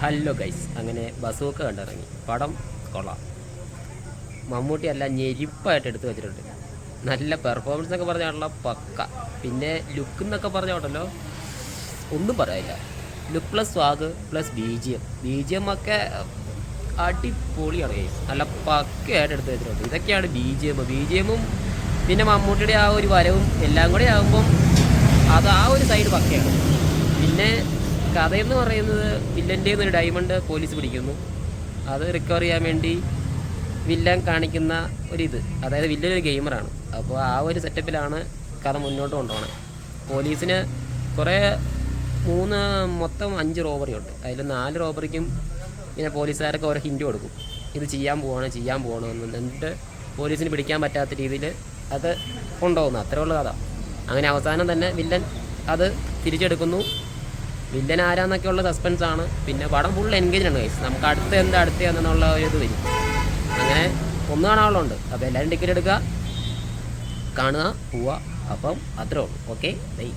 Hello guys, അങ്ങനെ ബസ്സൊക്കെ കണ്ടിറങ്ങി. പടം കൊള്ളാം. മമ്മൂട്ടി എല്ലാം ഞെരിപ്പായിട്ട് എടുത്തു വെച്ചിട്ടുണ്ട്. നല്ല പെർഫോമൻസ് ഒക്കെ പറഞ്ഞാണല്ലോ പക്ക. പിന്നെ ലുക്ക് എന്നൊക്കെ പറഞ്ഞോട്ടല്ലോ ഒന്നും പറയാനില്ല. Look plus swag plus B G M ഒക്കെ അടിപൊളിയാണ് ഗൈസ്. നല്ല പക്കയായിട്ട് എടുത്തു വെച്ചിട്ടുണ്ട്. ഇതൊക്കെയാണ് ബി ജി എമ്മും പിന്നെ മമ്മൂട്ടിയുടെ ആ ഒരു വരവും എല്ലാം കൂടെ ആകുമ്പം അത് ആ ഒരു സൈഡ് പക്കയാണ്. പിന്നെ കഥയെന്ന് പറയുന്നത് വില്ലൻ്റെ ഒരു ഡയമണ്ട് പോലീസ് പിടിക്കുന്നു. അത് റിക്കവർ ചെയ്യാൻ വേണ്ടി വില്ലൻ കാണിക്കുന്ന ഒരിത്, അതായത് വില്ലൻ ഒരു ഗെയിമറാണ്. അപ്പോൾ ആ ഒരു സെറ്റപ്പിലാണ് കഥ മുന്നോട്ട് കൊണ്ടുപോകണത്. പോലീസിന് കുറേ മൊത്തം 5 റോബറി ഉണ്ട്. അതിൽ 4 റോബറിക്കും പിന്നെ പോലീസുകാരൊക്കെ ഓരോ ഹിൻറ്റ് കൊടുക്കും, ഇത് ചെയ്യാൻ പോകണം എന്നിട്ട് പോലീസിന് പിടിക്കാൻ പറ്റാത്ത രീതിയിൽ അത് കൊണ്ടുപോകുന്നു. അത്രേ ഉള്ള കഥ. അങ്ങനെ അവസാനം തന്നെ വില്ലൻ അത് തിരിച്ചെടുക്കുന്നു. വില്ലൻ ആരാന്നൊക്കെ ഉള്ള സസ്പെൻസ് ആണ്. പിന്നെ പടം ഫുൾ എൻഗേജ് ആണ് ഗൈസ്. നമുക്ക് അടുത്ത ഒരു ഇത് വരും. അങ്ങനെ ഒന്ന് കാണാനുള്ളതുണ്ട്. അപ്പോൾ എല്ലാവരും ടിക്കറ്റ് എടുക്കുക, കാണുക, പോവുക. അപ്പം അത്രേ ഉള്ളൂ. Okay, by.